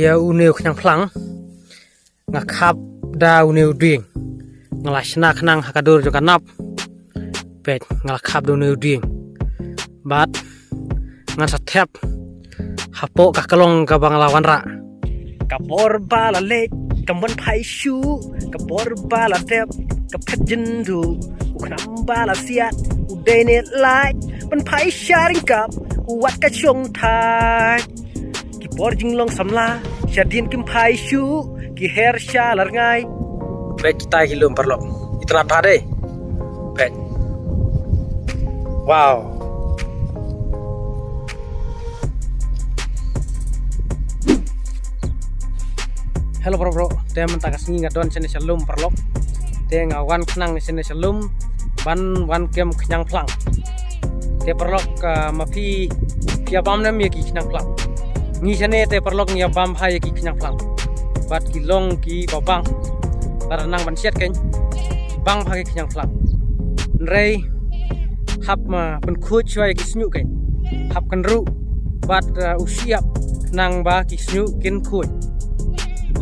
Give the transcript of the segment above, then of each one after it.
ya uneu knyang phlang ngakap da uneu ding ngalashna khnang hakadur jo kanap pet ngalakap do uneu ding bat ngan sathep hapo kakalong ka banglawan ra kapor bala le kambon phai shu kapor bala tep kapet jendu uknam bala siat udene lai ban phai sharing kap wat ka chong thai ki por jinglong samla shadin kim phai shu ki her shalar ngai pet kita hilum perlo itna thade pet wow. Hello bro, dia mentakas ngi ngadon sene shalom perlok. Dia ngawan kenang sene shalom ban wan kem kenyang plang. Dia perlok mapi pia bam nam yaki kenyang plang. Ngi sene dia perlok ngi bam ha yaki kenyang plang. Bat kilong ki babang. Taranang ban siat ken. Bang ha kenyang plang. Nrei hap ma pen khu chwa yaki snyu ken. Hap kan ru bat usiap nang ba ki snyu kin khu.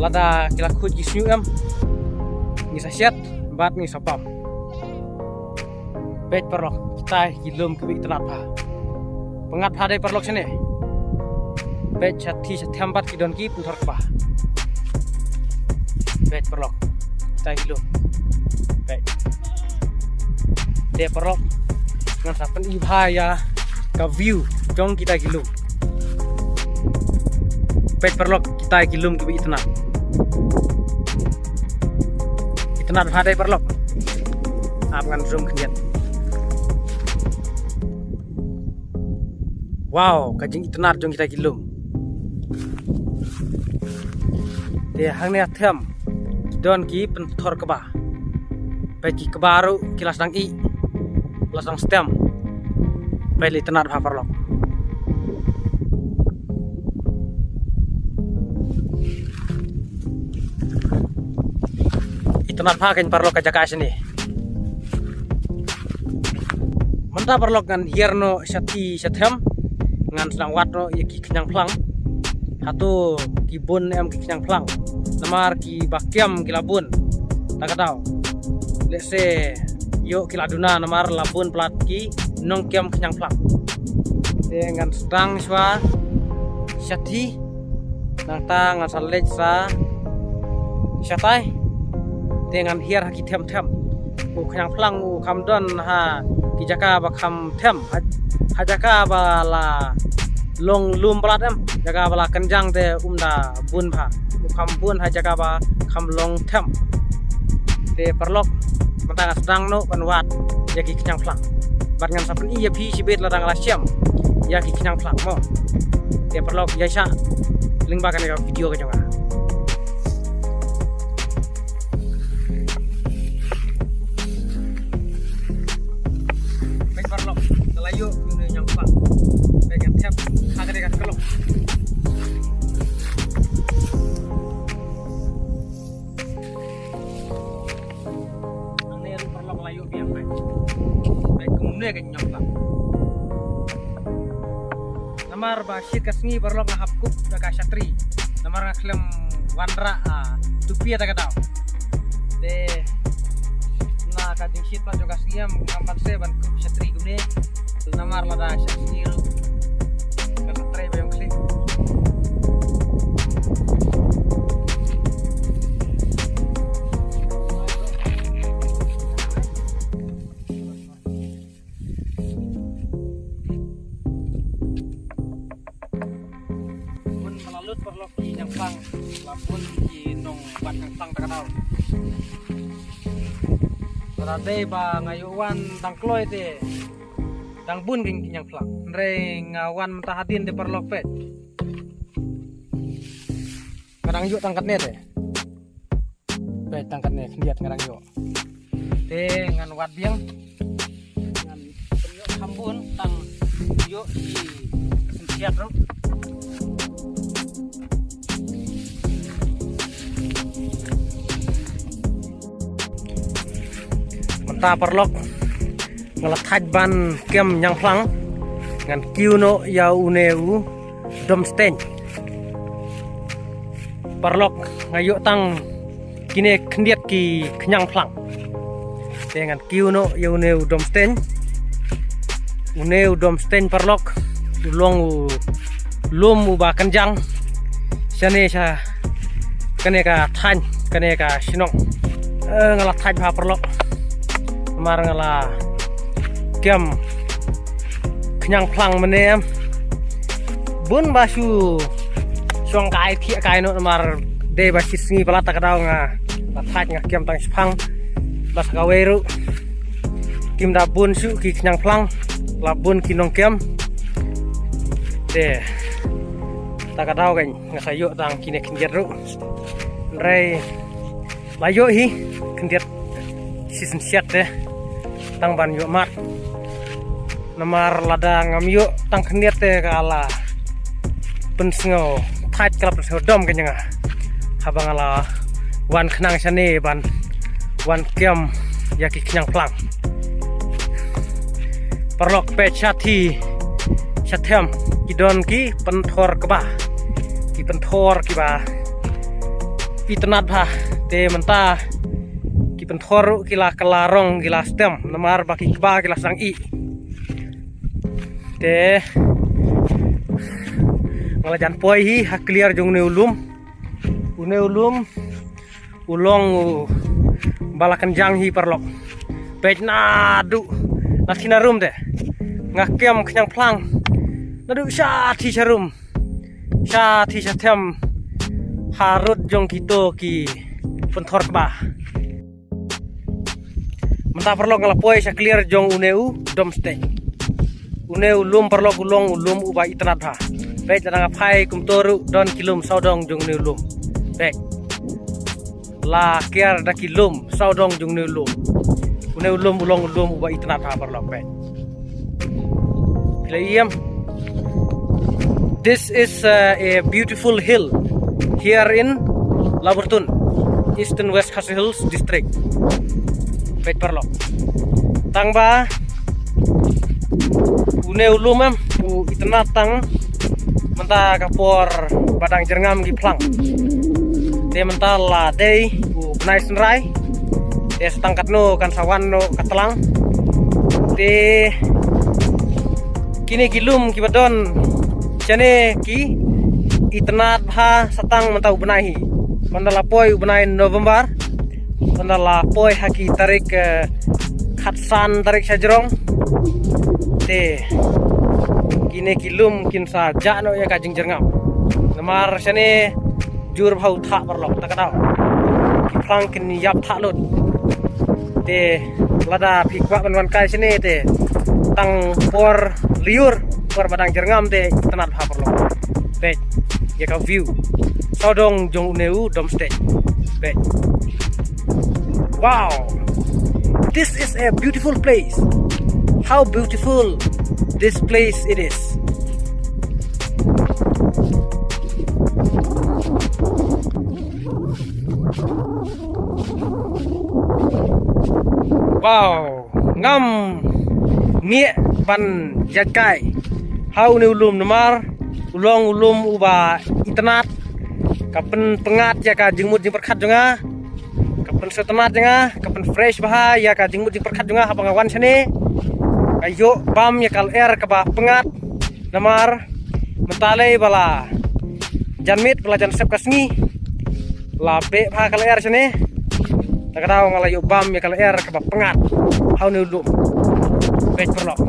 Lada kila khut gisnu em ngisa siat bat ngisa pam pet perlok kita gilum kubik tenat pa pengat hadai perlok sene pet chati satyambat kidon ki punthor pa pet perlok kita gilum pet de perlok ngan sapen ibhaya ka view jong kita gilum pet perlok kita gilum kubik tenat Tenat hadai perlok ngan zoom keniat wow kajing itenat jong kita gilum dia hang ne athem don ki penthor keba bagi kebaru kilas dang i lasang stem beli tenat ha perlok tenat pakai perlok kajaka sini. Menta perlok ngan hierno syati syathem ngan sedang watno yaki kenyang plang. Hatu kibun em kenyang plang. Namar ki bakiam kilabun. Tak tahu. Lese yo kiladuna namar labun plat ki nong kiam kenyang plang. Dengan sedang swa syati nang ta ngan salej sa syatai dengan hiar haki tem u khang plang u kamdon ha ki jaka ba kham tem ha jaka ba la long lum plat em jaka ba la kanjang te umda bun pha u kham bun ha jaka ba kham long tem te perlok mata sedang no banwat yaki khang plang bat ngan sapen iya phi sibet ladang la siam yaki khang plang mo te perlok yaisa lingba kan video ka jonga layu yune yang pak bagian tiap agak dekat kelok ane ru perlok layu biang baik kumne ke nyong pak namar basit kasngi perlok ngahapkup daga syatri namar ngaklem wanra tupi ta katau de na kading shit pa jogas giam ngampan se ban kup syatri kumne namar lada syakir kata tray bayang klik pun melalut perlok di yang pang lapun di nong bat yang pang tak tahu berarti ba ngayuan tangkloy te dang bun king yang plak nre ngawan mentahadin de perlok pet kadang yuk tangkat ne de pet tangkat ne lihat kadang yuk te ngan wat biang ngan penyuk kambun tang yuk di siap ro mentah perlok ngelathaj ban kem yang plang ngan kiuno ya uneu dom sten parlok ngayo tang kini kendiat ki kenyang plang dengan kiuno yaune domsten parlok ulong lum uba kenjang sane sa kene ka than kene ka sinong ngala than pa parlok mar ngala kiam kenyang plang menem bun basu suang kai thi kai no mar de basis singi palata kadau nga than nga kiam tang spang bas kaweru kim da bun su ki kenyang plang labun kinong kiam de takadaw kan ngasayo tang kine kindiat ru rei layo hi kindiat season siat de tang ban yo mat namar lada ngamyo tang kindiat de kala pensngo thait kala pensngo dom kanyanga habang ala wan khnang sane ban wan kiam yaki kenyang plang parlok pe chati chatham kidon ki penthor keba ki penthor ki ba itnat bha te menta ki penthor kila kelarong kila stem namar baki keba kila sang i te ngalajan poi hi ha clear jong ne ulum ulong balakan jang hi parlok pej nadu nathina room de ngakem kenyang plang nadu syati sharum syati syathem harut jong kito ki penthor ba menta parlok ngalapoi sa clear jong uneu domstay uneu lum parlok ulum uba itrat ha pej nang apai kumtoru don kilum saudong jong uneu lum pej la kiar da kilum saudong jong uneu lum uneu lum ulong uba itrat ha parlok pej this is a beautiful hill here in Laburtun, Eastern West Khasi Hills district. Pej parlok. Tangba une ulumam itna tang menta kapor badang jerngam gi plang. Te menta la dei benai senrai. Te setangkat no kan sawan no katelang. Te kini gilum kibadon jane ki itnat bha satang mentau benahi mandala poi benai November mandala poi haki tarik khatsan tarik sajrong te kini gilum kin sa jano ya kajing jerngam namar sane jur bhau tha parlok takadau ki phlang kin yap tha lut te lada phikwa banwan kai sine te tang por liur por badang jerngam de tenat ha perlo pej ya ka view sodong jong uneu domstay pej wow this is a beautiful place how beautiful this place it is wow ngam mie ban jakai hau ni ulum namar ulum uba itnat kapen pengat ya ka jingmut jing perkhat jonga kapen setenat jonga kapen fresh bah ya ka jingmut jing perkhat jonga habang awan sane ayo bam ya kal air ka ba pengat namar mentale bala janmit bala jan sep kasngi labe bah kal air sane takadaw ngalayo bam ya kal air ka ba pengat hau ni ulum pej perlok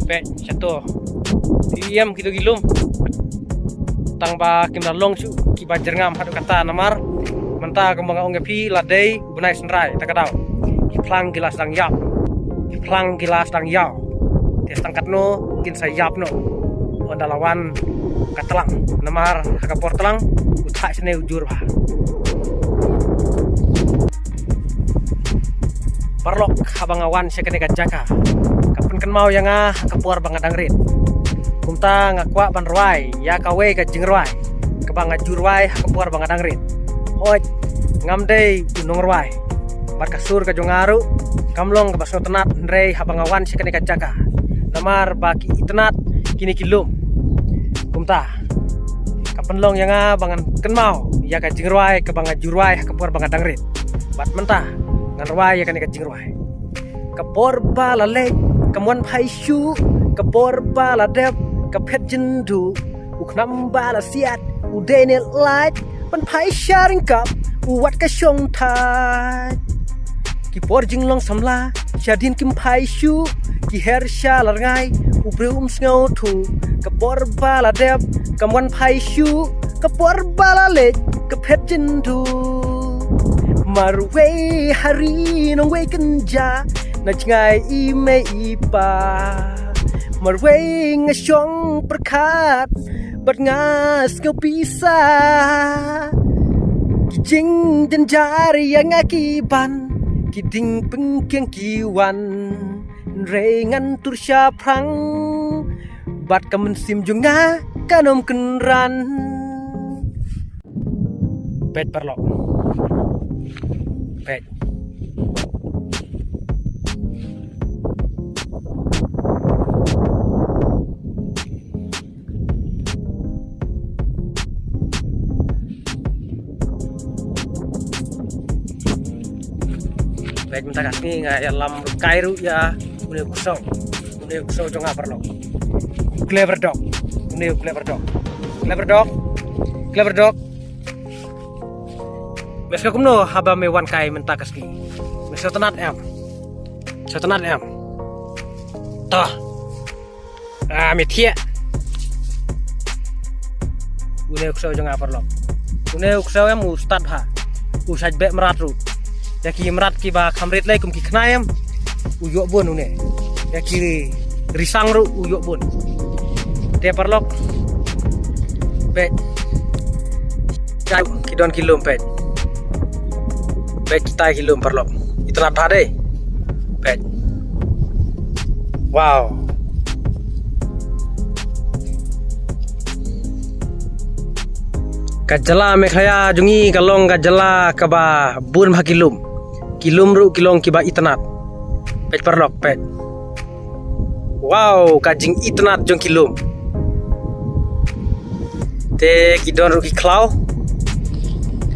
pej satu diam gitu gilum tangba kim long su ki bajer ngam hadu kata namar menta kembang ong pi ladei benai senrai takadaw ki plang gilas dang yap tes tangkat no kin sa yap no ondalawan katelang namar hakapor telang uthak sene ujur bah parlok habang awan sekene jaka kapen kan mau yang kapuar bangadang rit kumta ngakwa ban ruai ya kawe ka jingruai kabang ngajurwai kapuar bangadang rit hoj ngamdei unong ruai bar kasur ka jongaru kamlong ka baso tenat ndrei habang awan sekene jaka namar baki itnat kini kilum mentah. Kapenlong yang bangan kenmau ya ka jingruai ke banga juruai kapor banga dangrit. Bat mentah ngan ruai ya kan ka jingruai. Kapor bala le kamuan pai shu kapor bala dep kapet jendu uknam bala siat udene light pan pai sharing kap uwat ka syong thai. Ki por jinglong samla syadin kim pai shu ki her shalar ngai ubrum sngo thu kapor bala dep kamuan pai shu kapor bala le kapet jendu marwe hari nong we kenja na ngai ime ipa marwe ngasyong perkat bat ngas ngau bisa kijing dan jari yang akiban kiding pengkiang kiwan rengan tursya prang bat kamen sim junga kanom kenran pet perlok pet pet minta kasih nggak ya lam kairu ya udah kusau jonga perlok clever dog meska kumno haba me wan kai menta kaski meska tenat em toh metia une kusau jonga perlok une kusau em ustad ha usaj be meratru ya ki merat ki ba khamrit lai kum ki khnayam uyok bon une ya ki risang ru uyok bon dia perlok pet kidon kilom pet kita kilom perlok itu apa deh pet wow kajala mekhaya jungi kalong kajala kaba bun bha kilum ru kilong kiba itnat pet perlok pet wow kajing itnat jong kilum te kidon ru ki klau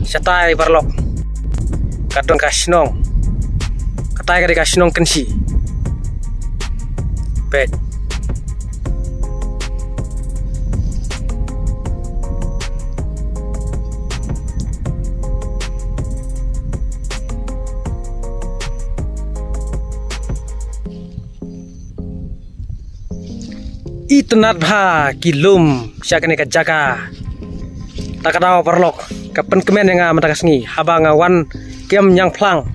satai perlok kadon kasnong katai kade kasnong kensi pet itnat bha kilum syakane ka jaka takadaw perlok kapen kemen yang matakas ngi haba nga wan kem yang plang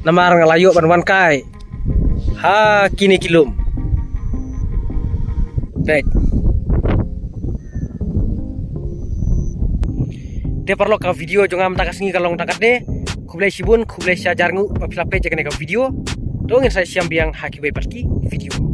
namar nga layo ban wan kai ha kini kilum pet de perlok ka video jonga matakas ngi kalong takat de kublai sibun kublai syajarngu apila pe jakane ka video dongin saya siam biang haki bai perki video